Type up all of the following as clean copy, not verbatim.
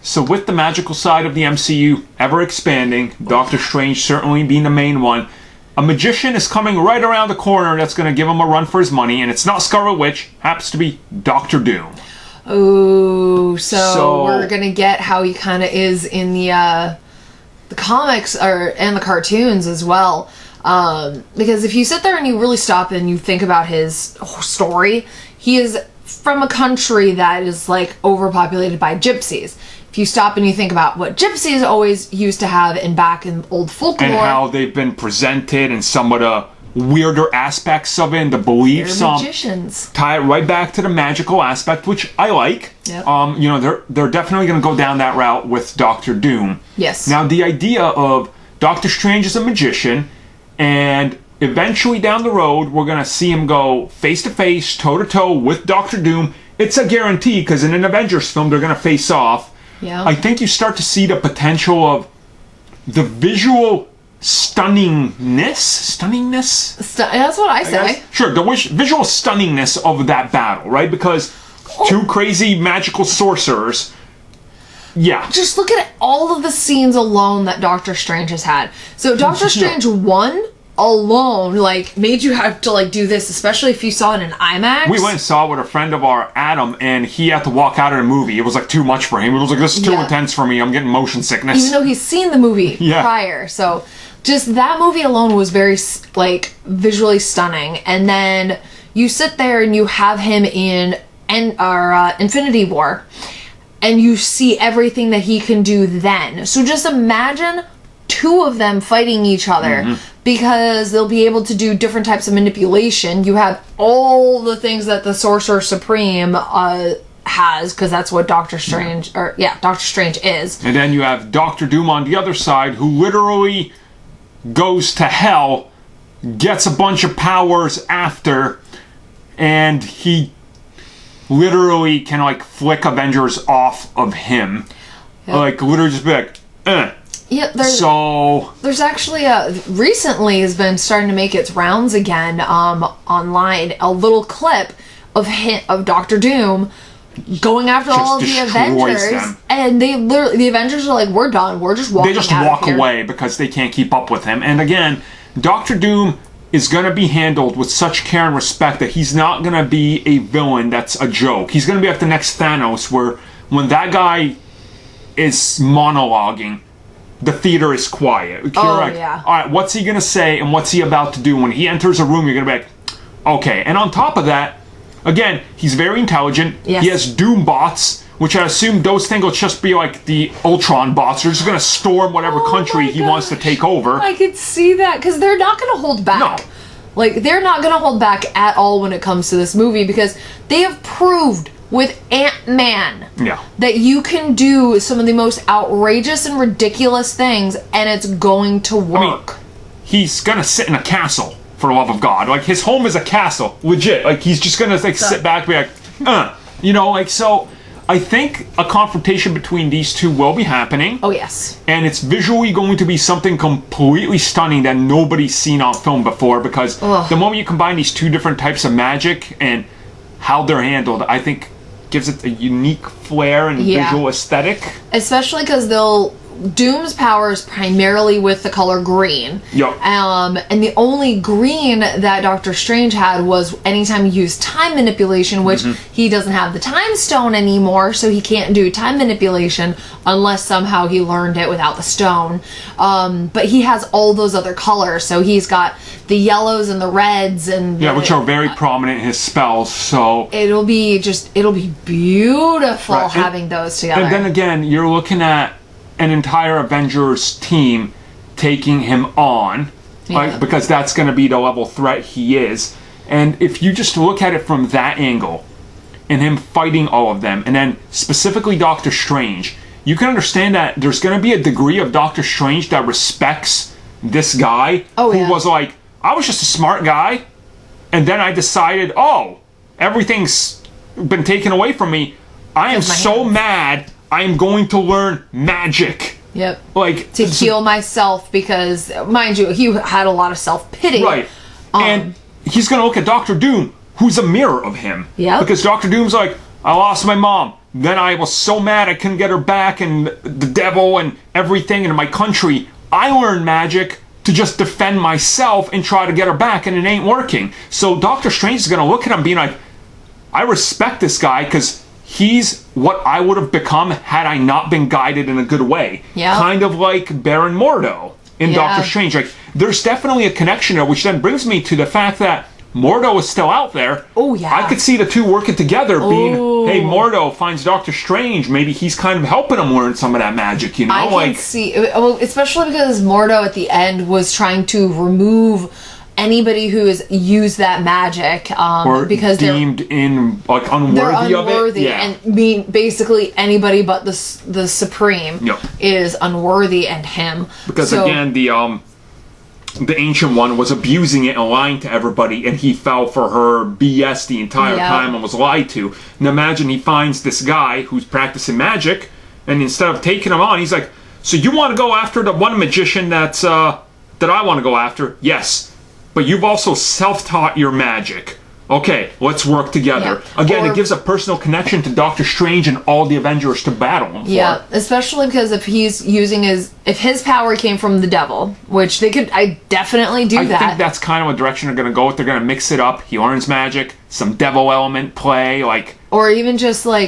So with the magical side of the MCU ever expanding, Doctor Strange certainly being the main one, a magician is coming right around the corner that's going to give him a run for his money, and it's not Scarlet Witch, happens to be Doctor Doom. Ooh, so we're going to get how he kind of is in the comics and the cartoons as well. Because if you sit there and you really stop and you think about his story, he is from a country that is like overpopulated by gypsies. If you stop and you think about what gypsies always used to have back in old folklore, and how they've been presented and some of the weirder aspects of it and the beliefs, they're magicians. Tie it right back to the magical aspect, which I like. Yep. You know, they're definitely going to go down that route with Doctor Doom. Yes. Now the idea of Doctor Strange as a magician, and eventually down the road we're going to see him go face to face, toe to toe with Doctor Doom. It's a guarantee because in an Avengers film they're going to face off. Yeah. I think you start to see the potential of the visual stunningness. That's what I say. Sure, the visual stunningness of that battle, right? Because two crazy magical sorcerers. Yeah. Just look at all of the scenes alone that Doctor Strange has had. So Doctor Strange 1 alone, like, made you have to, like, do this, especially if you saw it in IMAX. We went and saw it with a friend of our, Adam, and he had to walk out of the movie. It was, like, too much for him. It was like, this is too intense for me. I'm getting motion sickness. Even though he's seen the movie prior. So, just that movie alone was very, like, visually stunning. And then you sit there and you have him in Infinity War, and you see everything that he can do then. So just imagine two of them fighting each other, because they'll be able to do different types of manipulation. You have all the things that the Sorcerer Supreme has, because that's what Doctor Strange, Doctor Strange is. And then you have Doctor Doom on the other side, who literally goes to hell, gets a bunch of powers after, and he literally can, like, flick Avengers off of him. Yep. Like, literally just be like, Yeah, there's actually recently has been starting to make its rounds again online, a little clip of Doctor Doom going after all of the Avengers, and the Avengers are like, we're done, we're just walking. They just walk away because they can't keep up with him. And again, Doctor Doom is going to be handled with such care and respect that he's not going to be a villain that's a joke. He's going to be like the next Thanos, where when that guy is monologuing, the theater is quiet. You're like, all right, what's he going to say and what's he about to do? When he enters a room, you're going to be like, okay. And on top of that, again, he's very intelligent. Yes. He has Doom bots, which I assume those things will just be like the Ultron bots. They're just going to storm whatever country he wants to take over. I could see that, because they're not going to hold back. No. Like, they're not going to hold back at all when it comes to this movie, because they have proved with Ant-Man that you can do some of the most outrageous and ridiculous things, and it's going to work. I mean, he's going to sit in a castle, for the love of God. Like, his home is a castle. Legit. Like, he's just going to, like, sit back and be like, You know, like, so I think a confrontation between these two will be happening. Oh, yes. And it's visually going to be something completely stunning that nobody's seen on film before, because the moment you combine these two different types of magic and how they're handled, I think gives it a unique flair and visual aesthetic. Especially because Doom's power is primarily with the color green. Yep. And the only green that Doctor Strange had was anytime he used time manipulation, which he doesn't have the time stone anymore, so he can't do time manipulation unless somehow he learned it without the stone. But he has all those other colors, so he's got the yellows and the reds and which are very prominent in his spells. So it'll be beautiful having those together. And then again, you're looking at an entire Avengers team taking him on, right? Because that's going to be the level threat he is. And if you just look at it from that angle, and him fighting all of them, and then specifically Doctor Strange, you can understand that there's going to be a degree of Doctor Strange that respects this guy who was like, I was just a smart guy, and then I decided, everything's been taken away from me. I am so mad, I am going to learn magic. Yep. Like, to heal myself, because, mind you, he had a lot of self-pity. Right. And he's going to look at Doctor Doom, who's a mirror of him. Yeah. Because Doctor Doom's like, I lost my mom. then I was so mad I couldn't get her back, and the devil and everything in my country. I learned magic to just defend myself and try to get her back, and it ain't working. So Doctor Strange is going to look at him being like, I respect this guy because he's what I would have become had I not been guided in a good way. Yeah. Kind of like Baron Mordo in Doctor Strange. Like, there's definitely a connection there, which then brings me to the fact that Mordo is still out there. Oh, yeah. I could see the two working together being, hey, Mordo finds Doctor Strange. Maybe he's kind of helping him learn some of that magic, you know? I can see, well, especially because Mordo at the end was trying to remove anybody who has used that magic or because deemed unworthy of it. Yeah. And basically anybody but the Supreme is unworthy, and him. Because again, the Ancient One was abusing it and lying to everybody, and he fell for her BS the entire time and was lied to. And imagine he finds this guy who's practicing magic, and instead of taking him on, he's like, so you want to go after the one magician that I want to go after? Yes. But you've also self-taught your magic. Okay, let's work together. Yeah. Again, it gives a personal connection to Doctor Strange and all the Avengers to battle him for. Yeah, especially because if he's using if his power came from the devil, which they could, I definitely do that. I think that's kind of a direction they're going to go with. They're going to mix it up. He learns magic, some devil element play, or even just he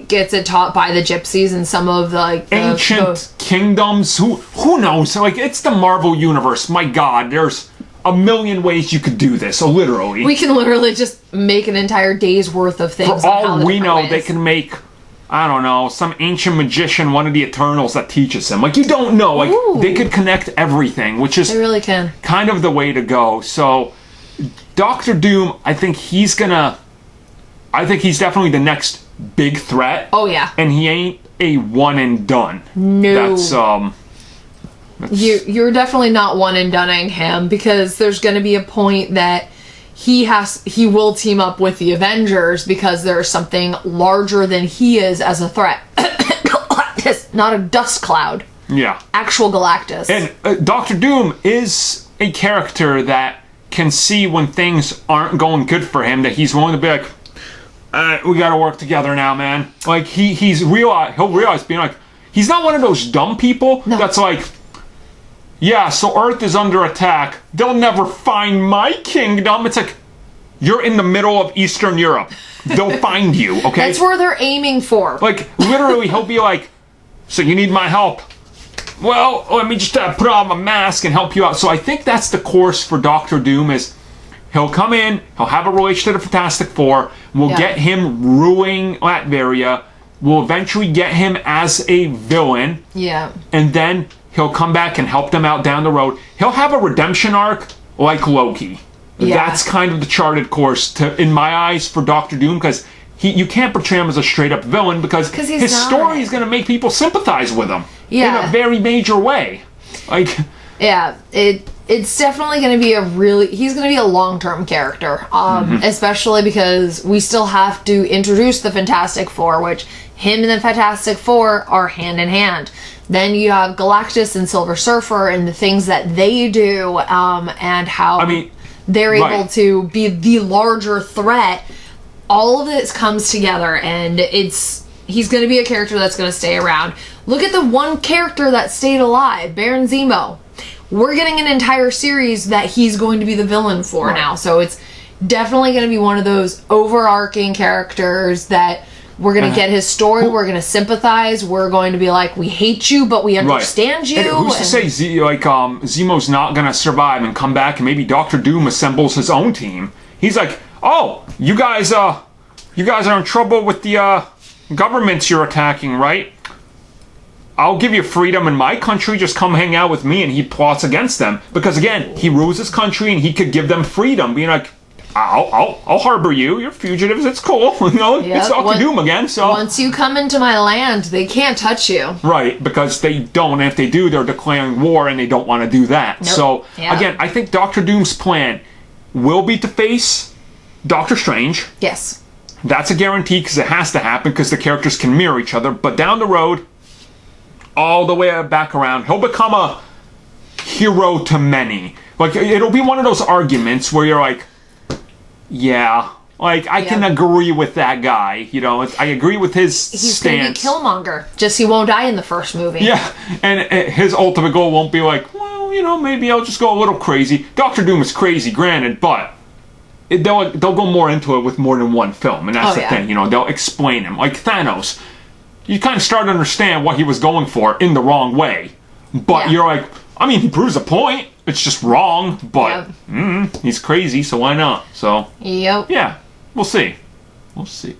gets it taught by the gypsies and some of the ancient kingdoms. Who knows? It's the Marvel universe. My God, there's a million ways you could do this. So literally, we can literally just make an entire day's worth of things. For all we know, they can make, I don't know, some ancient magician, one of the Eternals that teaches him. You don't know. They could connect everything, which is they really can. Kind of the way to go. So Doctor Doom, I think he's definitely the next big threat. Oh yeah. And he ain't a one and done. No. That's You're definitely not one and doneing him, because there's going to be a point that he will team up with the Avengers because there's something larger than he is as a threat. Not a dust cloud. Yeah. Actual Galactus. And Doctor Doom is a character that can see when things aren't going good for him, that he's willing to be like, we got to work together now, man. He'll realize being like, he's not one of those dumb people that's like, yeah, so Earth is under attack. They'll never find my kingdom. It's like, you're in the middle of Eastern Europe. They'll find you, okay? That's where they're aiming for. Literally, he'll be like, so you need my help? Well, let me just put on my mask and help you out. So I think that's the course for Doctor Doom is he'll come in, he'll have a relation to the Fantastic Four, we'll get him ruling Latveria, we'll eventually get him as a villain. Yeah. And then he'll come back and help them out down the road. He'll have a redemption arc like Loki. Yeah. That's kind of the charted course, in my eyes, for Doctor Doom, because you can't portray him as a straight-up villain because his story is going to make people sympathize with him in a very major way. Yeah, it's definitely going to be he's going to be a long-term character, especially because we still have to introduce the Fantastic Four, which him and the Fantastic Four are hand in hand. Then you have Galactus and Silver Surfer and the things that they do, and how they're able to be the larger threat. All of this comes together, and he's going to be a character that's going to stay around. Look at the one character that stayed alive, Baron Zemo. We're getting an entire series that he's going to be the villain for now, so it's definitely going to be one of those overarching characters that we're going to get his story, we're going to sympathize, we're going to be like, we hate you, but we understand you. And who's to say Zemo's not going to survive and come back, and maybe Doctor Doom assembles his own team? He's like, oh, you guys are in trouble with the governments you're attacking, right? I'll give you freedom in my country, just come hang out with me. And he plots against them because, again, he rules his country and he could give them freedom, being like, I'll harbor you. You're fugitives. It's cool. It's Doctor Doom again. So once you come into my land, they can't touch you. Right, because they don't. And if they do, they're declaring war, and they don't want to do that. Nope. So again, I think Doctor Doom's plan will be to face Doctor Strange. Yes, that's a guarantee because it has to happen because the characters can mirror each other. But down the road, all the way back around, he'll become a hero to many. It'll be one of those arguments where you're like, yeah, Like, I can agree with that guy. You know, I agree with his He's stance. He's going to be Killmonger. Just he won't die in the first movie. Yeah, and his ultimate goal won't be like, well, you know, maybe I'll just go a little crazy. Doctor Doom is crazy, granted, but they'll go more into it with more than one film, and that's the thing. You know, they'll explain him. Like Thanos, you kind of start to understand what he was going for in the wrong way, but you're like, I mean, he proves a point. It's just wrong, but he's crazy, so why not? So, yeah, we'll see. We'll see.